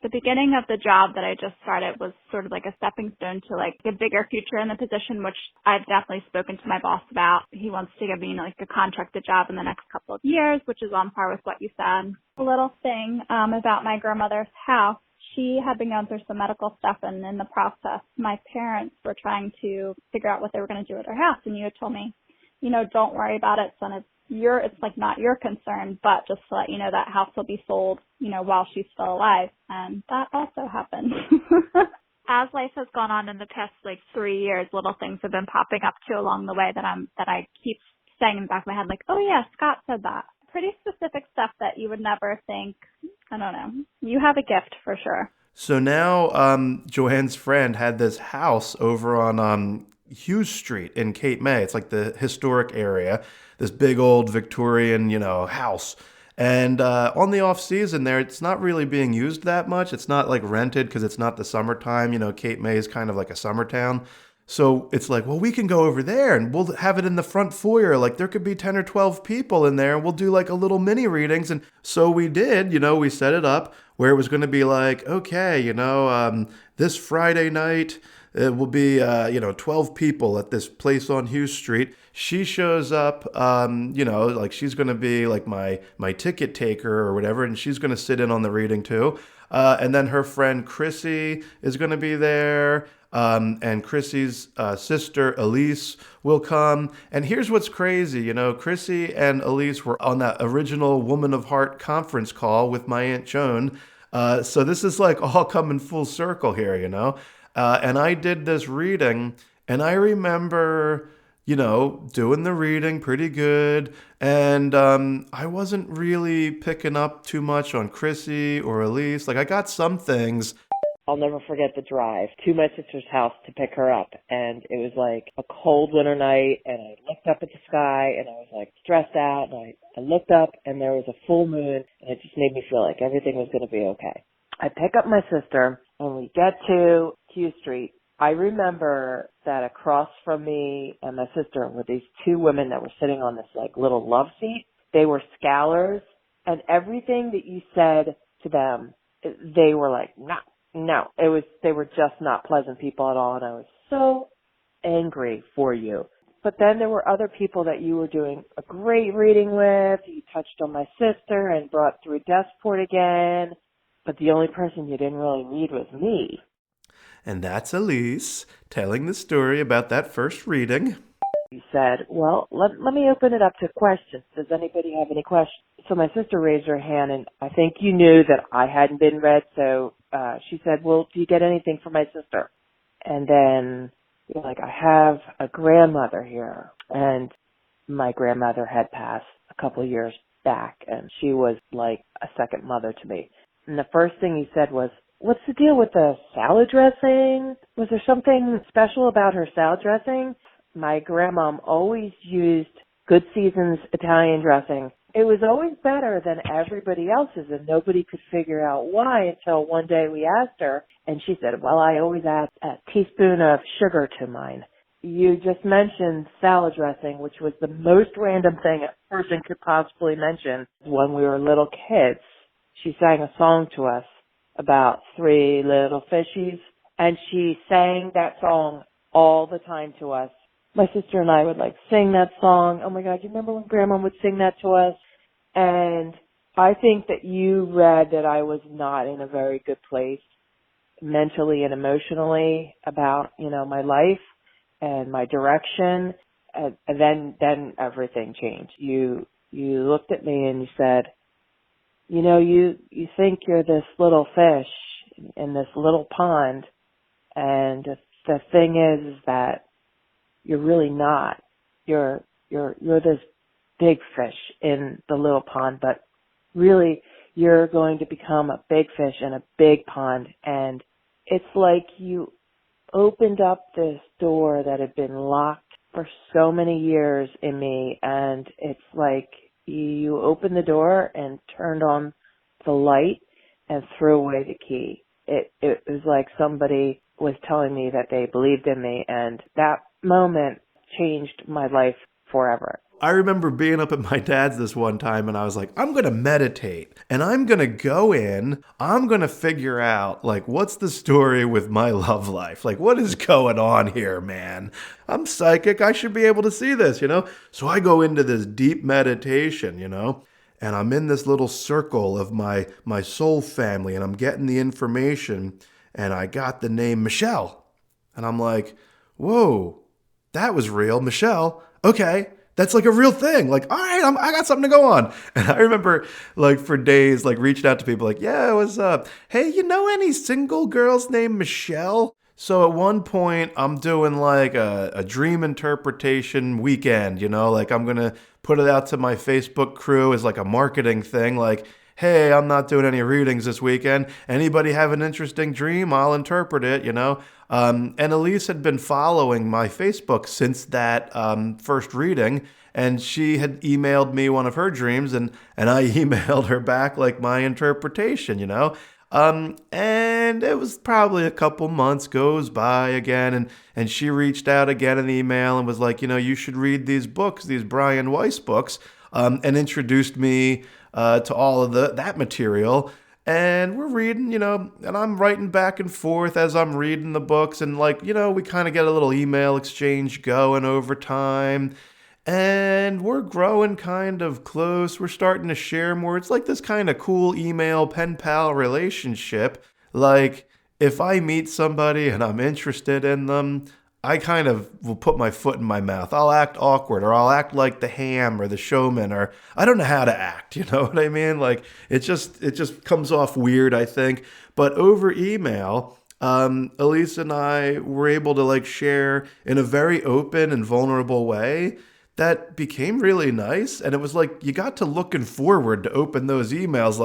the beginning of the job that I just started was sort of like a stepping stone to like a bigger future in the position, which I've definitely spoken to my boss about. He wants to give me like a contracted job in the next couple of years, which is on par with what you said. A little thing about my grandmother's house. She had been going through some medical stuff, and in the process, my parents were trying to figure out what they were going to do with her house. And you had told me, you know, don't worry about it, son. It's like not your concern, but just to let you know that house will be sold, you know, while she's still alive. And that also happened. As life has gone on in the past like 3 years, little things have been popping up too along the way that I keep saying in the back of my head, like, oh yeah, Scott said that. Pretty specific stuff that you would never think. I don't know. You have a gift for sure. So now Joanne's friend had this house over on Hughes Street in Cape May. It's like the historic area, this big old Victorian, you know, house. And on the off season there, it's not really being used that much. It's not like rented because it's not the summertime. You know, Cape May is kind of like a summer town. So it's like, well, we can go over there and we'll have it in the front foyer. Like there could be 10 or 12 people in there and we'll do like a little mini readings. And so we did, you know, we set it up where it was going to be like, okay, you know, this Friday night, it will be, 12 people at this place on Hughes Street. She shows up, like she's going to be like my ticket taker or whatever. And she's going to sit in on the reading too. And then her friend Chrissy is going to be there. And Chrissy's sister, Elise, will come. And here's what's crazy. You know, Chrissy and Elise were on that original Woman of Heart conference call with my Aunt Joan. So this is like all coming full circle here, you know. And I did this reading, and I remember, you know, doing the reading pretty good. And I wasn't really picking up too much on Chrissy or Elise. Like, I got some things. I'll never forget the drive to my sister's house to pick her up. And it was like a cold winter night, and I looked up at the sky, and I was like stressed out. And I looked up, and there was a full moon, and it just made me feel like everything was going to be okay. I pick up my sister, and we get to Hughes Street. I remember that across from me and my sister were these two women that were sitting on this like little love seat. They were scholars, and everything that you said to them, they were like, no, they were just not pleasant people at all, and I was so angry for you. But then there were other people that you were doing a great reading with. You touched on my sister and brought through Desport again. But the only person you didn't really read was me. And that's Elise telling the story about that first reading. You said, well, let me open it up to questions. Does anybody have any questions? So my sister raised her hand, and I think you knew that I hadn't been read, so she said, well, do you get anything for my sister? And then you're like, I have a grandmother here. And my grandmother had passed a couple of years back, and she was like a second mother to me. And the first thing he said was, "What's the deal with the salad dressing? Was there something special about her salad dressing?" My grandmom always used Good Seasons Italian dressing. It was always better than everybody else's, and nobody could figure out why until one day we asked her, and she said, "Well, I always add a teaspoon of sugar to mine." You just mentioned salad dressing, which was the most random thing a person could possibly mention. When we were little kids, she sang a song to us about 3 little fishies, and she sang that song all the time to us. My sister and I would sing that song. Oh my God, you remember when Grandma would sing that to us? And I think that you read that I was not in a very good place mentally and emotionally about, my life and my direction. And then everything changed. You looked at me and you said, you think you're this little fish in this little pond, and the thing is that you're really not. You're this big fish in the little pond, but really you're going to become a big fish in a big pond. And it's like you opened up this door that had been locked for so many years in me, and it's like you opened the door and turned on the light and threw away the key. It was like somebody was telling me that they believed in me, and that moment changed my life forever. I remember being up at my dad's this one time, and I was like, I'm going to meditate, and I'm going to go in, I'm going to figure out, what's the story with my love life? What is going on here, man? I'm psychic, I should be able to see this, So I go into this deep meditation, and I'm in this little circle of my soul family, and I'm getting the information, and I got the name Michelle. And I'm like, whoa, that was real, Michelle. Okay, that's a real thing. All right, I got something to go on. And I remember, for days, reaching out to people, yeah, what's up? Hey, any single girls named Michelle? So at one point, I'm doing a dream interpretation weekend, I'm going to put it out to my Facebook crew as a marketing thing, hey, I'm not doing any readings this weekend. Anybody have an interesting dream? I'll interpret it, And Elise had been following my Facebook since that first reading, and she had emailed me one of her dreams, and I emailed her back my interpretation, and it was probably a couple months goes by again, and she reached out again in email and was like, you should read these books, these Brian Weiss books, and introduced me to all of that material. And we're reading, and I'm writing back and forth as I'm reading the books, and we kind of get a little email exchange going over time. And we're growing kind of close. We're starting to share more. It's this kind of cool email pen pal relationship. If I meet somebody and I'm interested in them, I kind of will put my foot in my mouth. I'll act awkward, or I'll act like the ham or the showman, or I don't know how to act. You know what I mean? It just comes off weird, I think. But over email, Elise and I were able to share in a very open and vulnerable way that became really nice. And it was you got to looking forward to open those emails.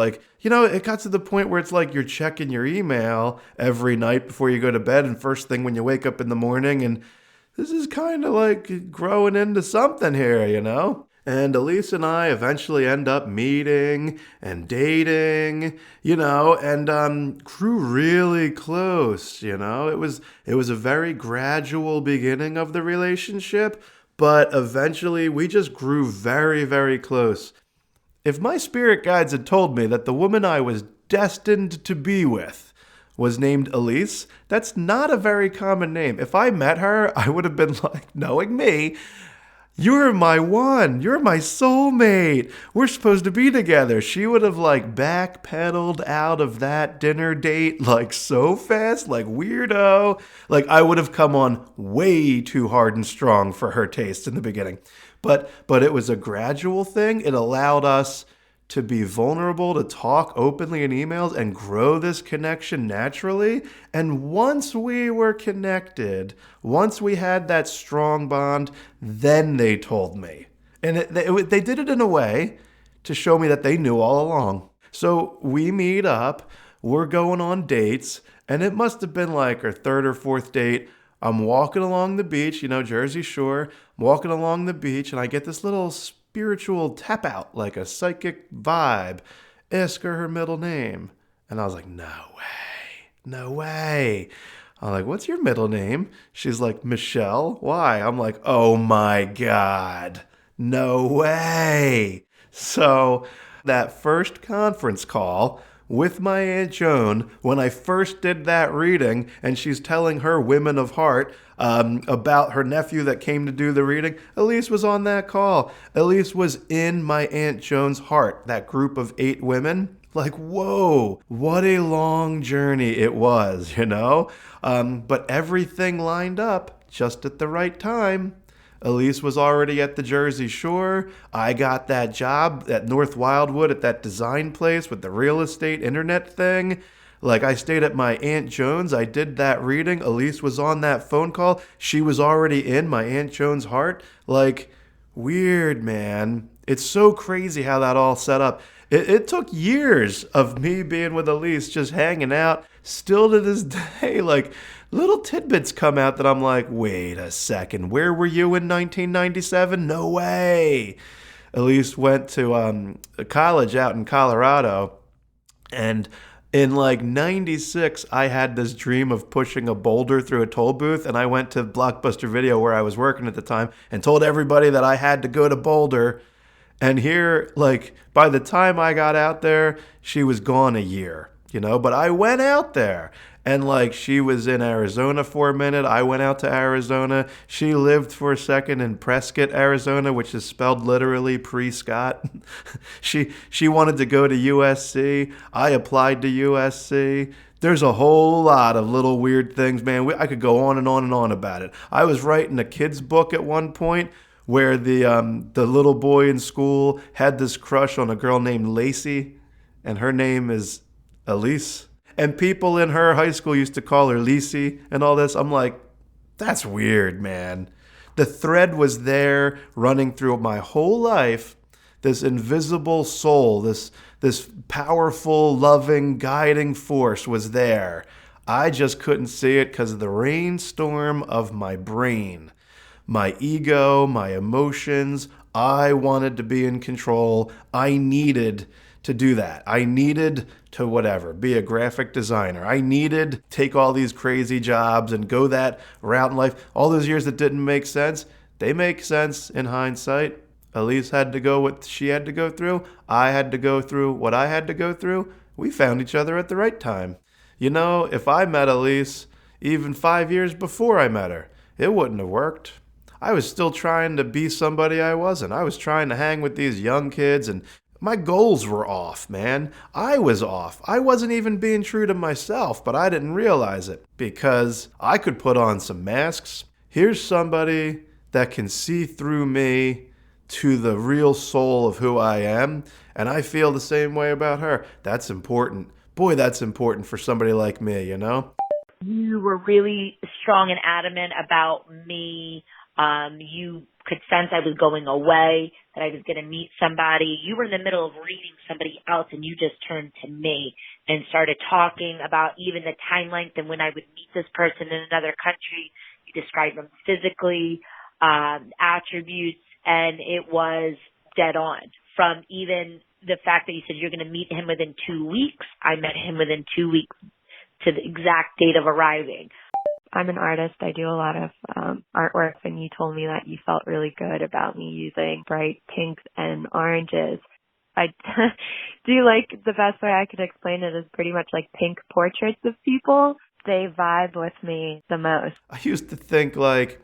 It got to the point where it's you're checking your email every night before you go to bed and first thing when you wake up in the morning. And this is kind of growing into something here, And Elise and I eventually end up meeting and dating, and grew really close, It was a very gradual beginning of the relationship, but eventually we just grew very, very close. If my spirit guides had told me that the woman I was destined to be with was named Elise, that's not a very common name. If I met her, I would have been knowing me, you're my one. You're my soulmate. We're supposed to be together. She would have backpedaled out of that dinner date so fast, weirdo. I would have come on way too hard and strong for her taste in the beginning. But it was a gradual thing. It allowed us to be vulnerable, to talk openly in emails and grow this connection naturally. And once we were connected, once we had that strong bond, then they told me. And they did it in a way to show me that they knew all along. So we meet up, we're going on dates, and it must have been like our third or fourth date. I'm walking along the beach, Jersey Shore. I'm walking along the beach, and I get this little spiritual tap out, like a psychic vibe. Ask her middle name. And I was like, no way. No way. I'm like, what's your middle name? She's like, Michelle. Why? I'm like, oh my God. No way. So that first conference call with my Aunt Joan, when I first did that reading, and she's telling her women of heart about her nephew that came to do the reading, Elise was on that call. Elise was in my Aunt Joan's heart, that group of 8 women. Like, whoa, what a long journey it was, But everything lined up just at the right time. Elise was already at the Jersey Shore. I got that job at North Wildwood at that design place with the real estate internet thing. Like, I stayed at my Aunt Joan's. I did that reading. Elise was on that phone call. She was already in my Aunt Joan's heart. Like, weird, man. It's so crazy how that all set up. It took years of me being with Elise, just hanging out. Still to this day, like, little tidbits come out that I'm like, wait a second, where were you in 1997? No way. Elise went to college out in Colorado, and in like 96, I had this dream of pushing a boulder through a toll booth, and I went to Blockbuster Video where I was working at the time and told everybody that I had to go to Boulder. And here, like, by the time I got out there, she was gone a year, but I went out there. And like, she was in Arizona for a minute. I went out to Arizona. She lived for a second in Prescott, Arizona, which is spelled literally Prescott. She wanted to go to USC. I applied to USC. There's a whole lot of little weird things, man. I could go on and on and on about it. I was writing a kid's book at one point where the little boy in school had this crush on a girl named Lacey, and her name is Elise. And people in her high school used to call her Lacey and all this. I'm like, that's weird, man. The thread was there running through my whole life. This invisible soul, this powerful, loving, guiding force was there. I just couldn't see it because of the rainstorm of my brain. My ego, my emotions. I wanted to be in control. I needed to do that. I needed to be a graphic designer. I needed to take all these crazy jobs and go that route in life. All those years that didn't make sense, they make sense in hindsight. Elise had to go what she had to go through. I had to go through what I had to go through. We found each other at the right time. If I met Elise even 5 years before I met her, it wouldn't have worked. I was still trying to be somebody I wasn't. I was trying to hang with these young kids, and my goals were off, man. I was off. I wasn't even being true to myself, but I didn't realize it because I could put on some masks. Here's somebody that can see through me to the real soul of who I am, and I feel the same way about her. That's important. Boy, that's important for somebody like me, You were really strong and adamant about me. You could sense I was going away, that I was going to meet somebody. You were in the middle of reading somebody else, and you just turned to me and started talking about even the time length and when I would meet this person in another country. You described them physically, attributes, and it was dead on. From even the fact that you said you're going to meet him within 2 weeks, I met him within 2 weeks to the exact date of arriving. I'm an artist. I do a lot of artwork, and you told me that you felt really good about me using bright pinks and oranges. I do like, the best way I could explain it is pretty much like pink portraits of people. They vibe with me the most. I used to think like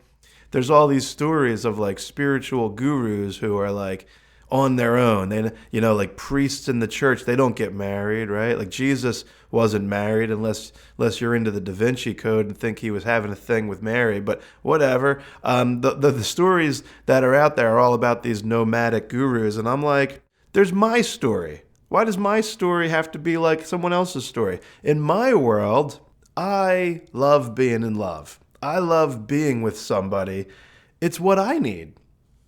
there's all these stories of like spiritual gurus who are like on their own. They, like priests in the church, they don't get married, right? Like Jesus wasn't married unless you're into the Da Vinci Code and think he was having a thing with Mary, but whatever. The stories that are out there are all about these nomadic gurus, and I'm like, there's my story. Why does my story have to be like someone else's story? In my world, I love being in love. I love being with somebody. It's what I need.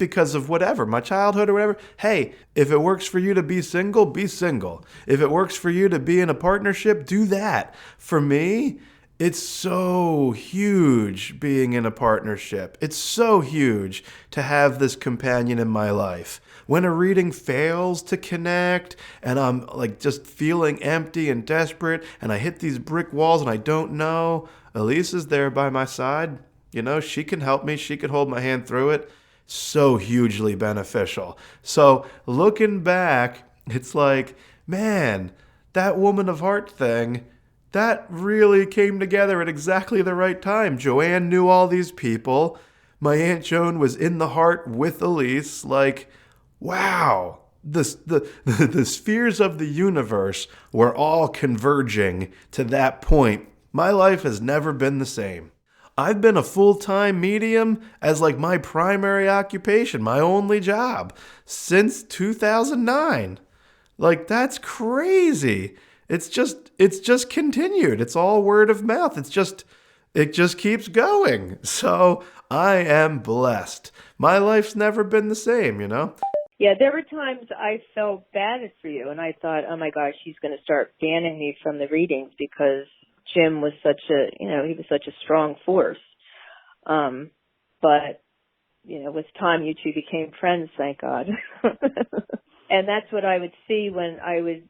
because of whatever, my childhood or whatever. Hey, if it works for you to be single, be single. If it works for you to be in a partnership, do that. For me, it's so huge being in a partnership. It's so huge to have this companion in my life. When a reading fails to connect and I'm like just feeling empty and desperate and I hit these brick walls and I don't know, Elise is there by my side. You know, she can help me. She can hold my hand through it. So hugely beneficial. So looking back, it's like, man, that woman of heart thing, that really came together at exactly the right time. Joanne knew all these people. My Aunt Joan was in the heart with Elise. Like, wow. The spheres of the universe were all converging to that point. My life has never been the same. I've been a full-time medium as like my primary occupation, my only job, since 2009. Like, that's crazy. It's just continued. It's all word of mouth. It just keeps going. So I am blessed. My life's never been the same, you know? Yeah, there were times I felt bad for you, and I thought, oh my gosh, she's going to start banning me from the readings because Jim was he was such a strong force. But, with time, you two became friends, thank God. And that's what I would see when I would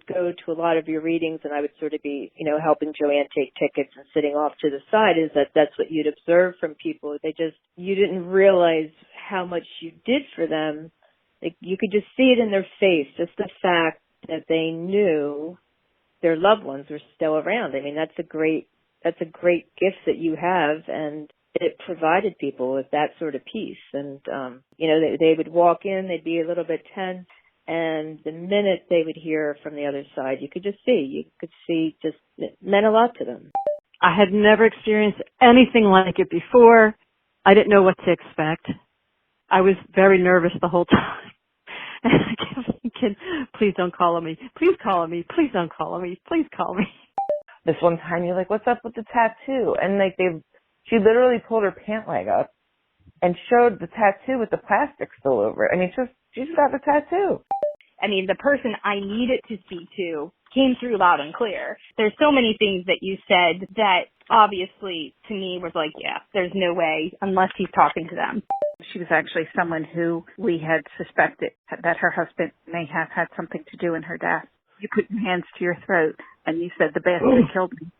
go to a lot of your readings and I would sort of be, helping Joanne take tickets and sitting off to the side, is that's what you'd observe from people. You didn't realize how much you did for them. Like, you could just see it in their face, just the fact that they knew their loved ones were still around. I mean, that's a great gift that you have, and it provided people with that sort of peace. And, they would walk in, they'd be a little bit tense, and the minute they would hear from the other side, you could see just it meant a lot to them. I had never experienced anything like it before. I didn't know what to expect. I was very nervous the whole time. And I kept thinking, please don't call on me. Please call on me. Please don't call on me. Please call me. This one time you're like, what's up with the tattoo? And she literally pulled her pant leg up and showed the tattoo with the plastic still over it. I mean, she just got the tattoo. I mean, the person I needed to speak to came through loud and clear. There's so many things that you said that obviously to me was like, yeah, there's no way unless he's talking to them. She was actually someone who we had suspected that her husband may have had something to do in her death. You put your hands to your throat and you said, the bastard killed me.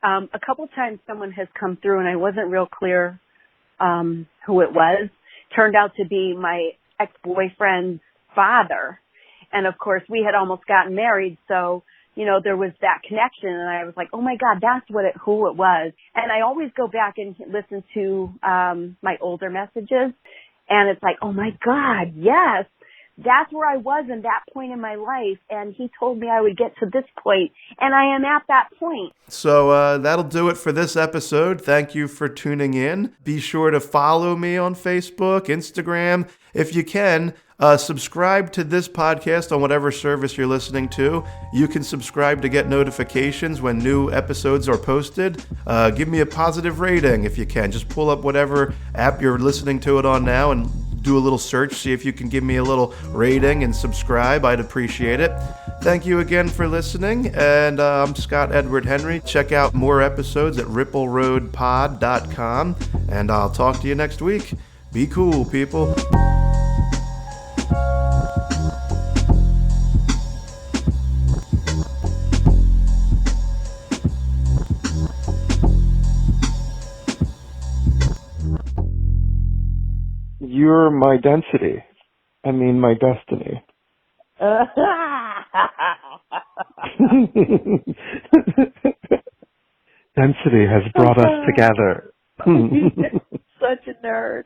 A couple times someone has come through and I wasn't real clear who it was. Turned out to be my ex-boyfriend's father. And of course we had almost gotten married, so there was that connection, and I was like, oh my God, that's who it was. And I always go back and listen to my older messages, and it's like, oh my God, yes, that's where I was in that point in my life, and he told me I would get to this point, and I am at that point. So that'll do it for this episode. Thank you for tuning in. Be sure to follow me on Facebook, Instagram. If you can, subscribe to this podcast on whatever service you're listening to. You can subscribe to get notifications when new episodes are posted. Give me a positive rating if you can. Just pull up whatever app you're listening to it on now and do a little search, see if you can give me a little rating and subscribe. I'd appreciate it. Thank you again for listening, and I'm Scott Edward Henry. Check out more episodes at rippleroadpod.com, and I'll talk to you next week. Be cool, people. You're my density. I mean, my destiny. Density has brought us together. Such a nerd.